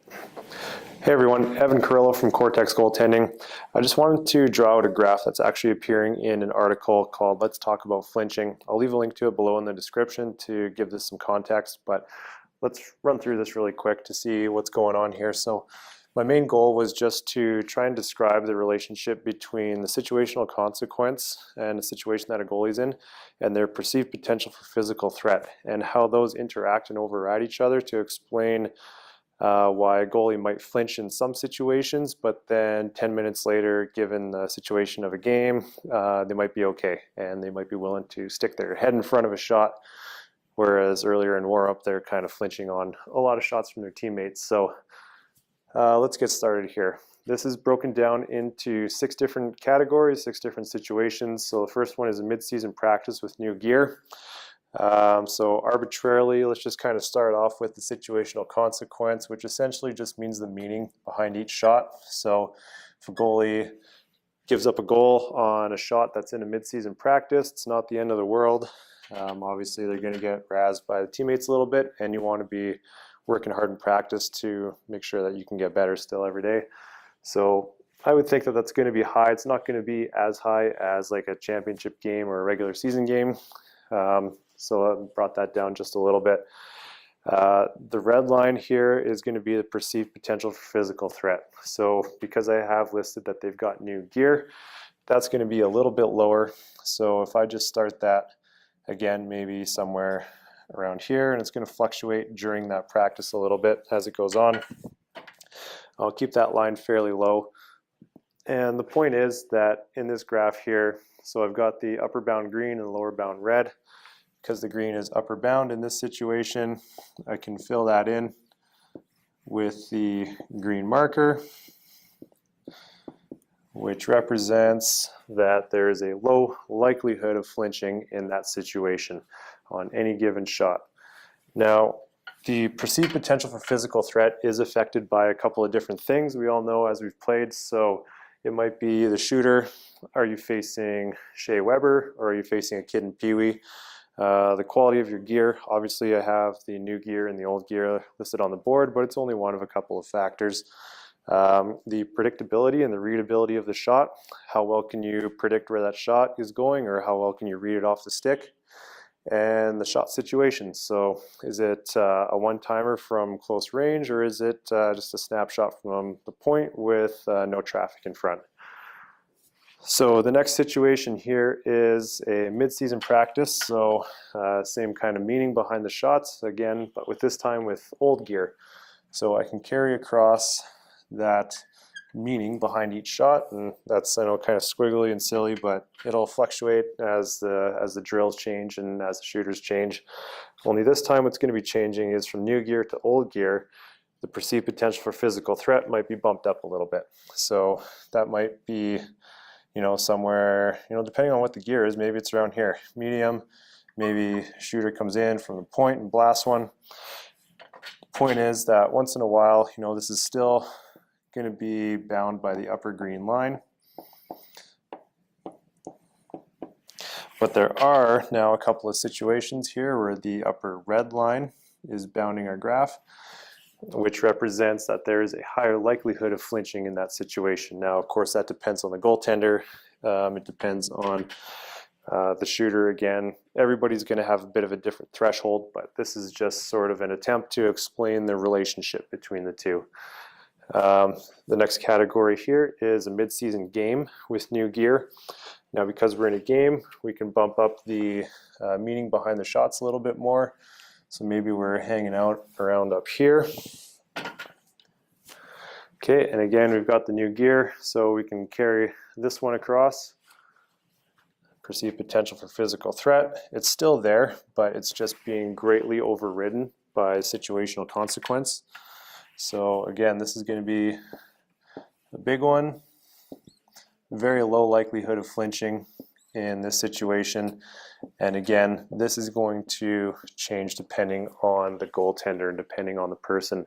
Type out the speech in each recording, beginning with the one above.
Hey everyone, Evan Carrillo from Coretex Goaltending. I just wanted to draw out a graph that's actually appearing in an article called Let's Talk About Flinching. I'll leave a link to it below in the description to give this some context, but let's run through this really quick to see what's going on here. So my main goal was just to try and describe the relationship between the situational consequence and the situation that a goalie's in and their perceived potential for physical threat and how those interact and override each other to explain why a goalie might flinch in some situations, but then 10 minutes later, given the situation of a game, they might be okay and they might be willing to stick their head in front of a shot, whereas earlier in warm-up they're kind of flinching on a lot of shots from their teammates. So let's get started here. This is broken down into 6 different categories, 6 different situations. So the first one is a mid-season practice with new gear. So arbitrarily, let's just kind of start off with the situational consequence, which essentially just means the meaning behind each shot. So if a goalie gives up a goal on a shot that's in a mid-season practice, it's not the end of the world. Obviously, they're going to get razzed by the teammates a little bit, and you want to be working hard in practice to make sure that you can get better still every day. So I would think that that's going to be high. It's not going to be as high as like a championship game or a regular season game. So I brought that down just a little bit. The red line here is going to be the perceived potential for physical threat. So because I have listed that they've got new gear, that's going to be a little bit lower. So if I just start that again, maybe somewhere around here, and it's going to fluctuate during that practice a little bit as it goes on. I'll keep that line fairly low. And the point is that in this graph here, so I've got the upper bound green and the lower bound red. Because the green is upper bound in this situation, I can fill that in with the green marker, which represents that there is a low likelihood of flinching in that situation on any given shot. Now, the perceived potential for physical threat is affected by a couple of different things we all know as we've played. So it might be the shooter. Are you facing Shea Weber or are you facing a kid in Pee Wee? The quality of your gear, obviously I have the new gear and the old gear listed on the board, but it's only one of a couple of factors. The predictability and the readability of the shot, how well can you predict where that shot is going or how well can you read it off the stick? And the shot situation, so is it a one-timer from close range or is it just a snapshot from the point with no traffic in front? So the next situation here is a mid-season practice, so same kind of meaning behind the shots again, but with this time with old gear. So I can carry across that meaning behind each shot, and that's, I know, kind of squiggly and silly, but it'll fluctuate as the drills change and as the shooters change. Only this time what's going to be changing is from new gear to old gear. The perceived potential for physical threat might be bumped up a little bit. So that might be, you know, somewhere, you know, depending on what the gear is, maybe it's around here, medium, maybe shooter comes in from the point and blasts one. The point is that once in a while, you know, this is still going to be bound by the upper green line. But there are now a couple of situations here where the upper red line is bounding our graph, which represents that there is a higher likelihood of flinching in that situation. Now, of course, that depends on the goaltender. It depends on the shooter again. Everybody's going to have a bit of a different threshold, but this is just sort of an attempt to explain the relationship between the two. The next category here is a mid-season game with new gear. Now, because we're in a game, we can bump up the meaning behind the shots a little bit more. So maybe we're hanging out around up here. Okay, and again, we've got the new gear, so we can carry this one across. Perceived potential for physical threat. It's still there, but it's just being greatly overridden by situational consequence. So again, this is going to be a big one. Very low likelihood of flinching in this situation. And again, this is going to change depending on the goaltender and depending on the person.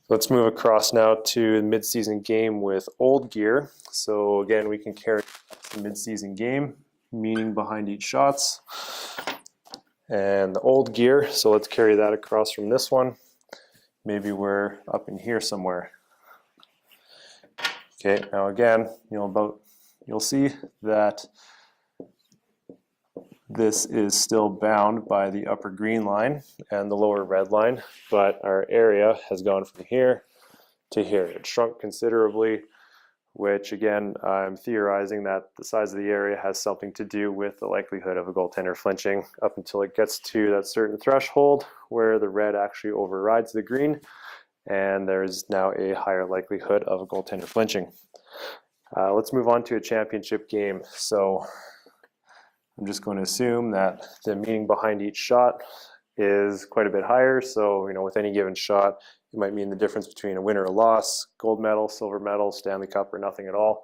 Let's move across now to the mid-season game with old gear. So again, we can carry the mid-season game, meaning behind each shots. And the old gear, so let's carry that across from this one. maybe we're up in here somewhere. Okay, now again, you'll see that this is still bound by the upper green line and the lower red line, but our area has gone from here to here. It shrunk considerably, which again, I'm theorizing that the size of the area has something to do with the likelihood of a goaltender flinching up until it gets to that certain threshold where the red actually overrides the green, and there's now a higher likelihood of a goaltender flinching. Let's move on to a championship game. So I'm just going to assume that the meaning behind each shot is quite a bit higher. So, with any given shot, it might mean the difference between a win or a loss, gold medal, silver medal, Stanley Cup, or nothing at all.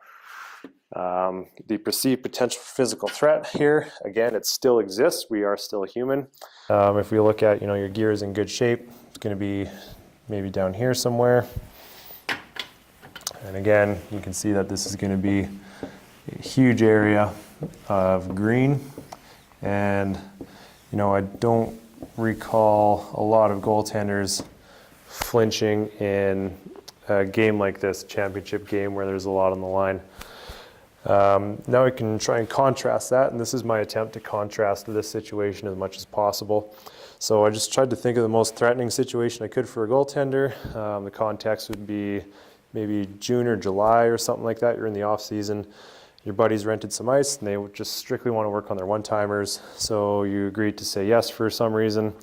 The perceived potential for physical threat here, again, it still exists. We are still human. If we look at, your gear is in good shape, it's going to be maybe down here somewhere. And again, you can see that this is going to be a huge area of green, and I don't recall a lot of goaltenders flinching in a game like this, a championship game where there's a lot on the line. Now we can try and contrast that, and this is my attempt to contrast this situation as much as possible. So I just tried to think of the most threatening situation I could for a goaltender. The context would be maybe June or July or something like that. You're in the off season. Your buddies rented some ice and they would just strictly want to work on their one-timers. So you agreed to say yes for some reason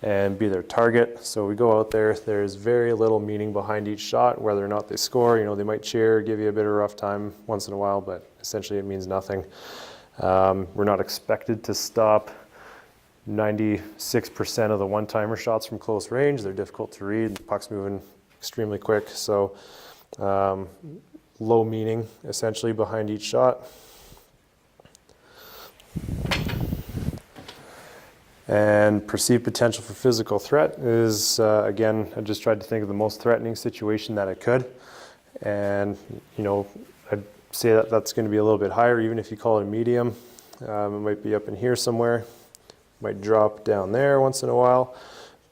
and be their target. So we go out there. There's very little meaning behind each shot, whether or not they score. They might cheer, give you a bit of a rough time once in a while, but essentially it means nothing. We're not expected to stop 96% of the one-timer shots from close range. They're difficult to read. The puck's moving extremely quick. So low meaning essentially behind each shot. And perceived potential for physical threat is, again, I just tried to think of the most threatening situation that I could. And, I'd say that that's going to be a little bit higher, even if you call it a medium. It might be up in here somewhere. Might drop down there once in a while.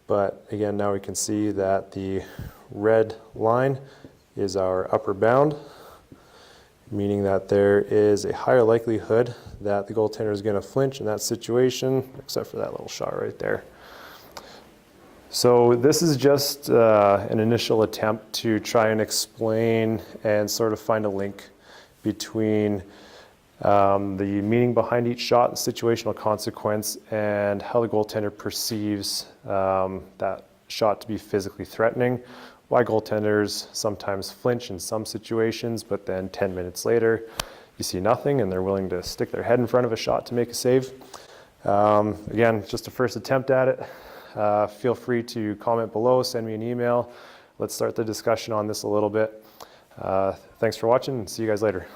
But again, now we can see that the red line is our upper bound, meaning that there is a higher likelihood that the goaltender is going to flinch in that situation, except for that little shot right there. So this is just an initial attempt to try and explain and sort of find a link between the meaning behind each shot, the situational consequence, and how the goaltender perceives that shot to be physically threatening. Why goaltenders sometimes flinch in some situations, but then 10 minutes later, you see nothing and they're willing to stick their head in front of a shot to make a save. Again, just a first attempt at it. Feel free to comment below, send me an email. Let's start the discussion on this a little bit. Thanks for watching and see you guys later.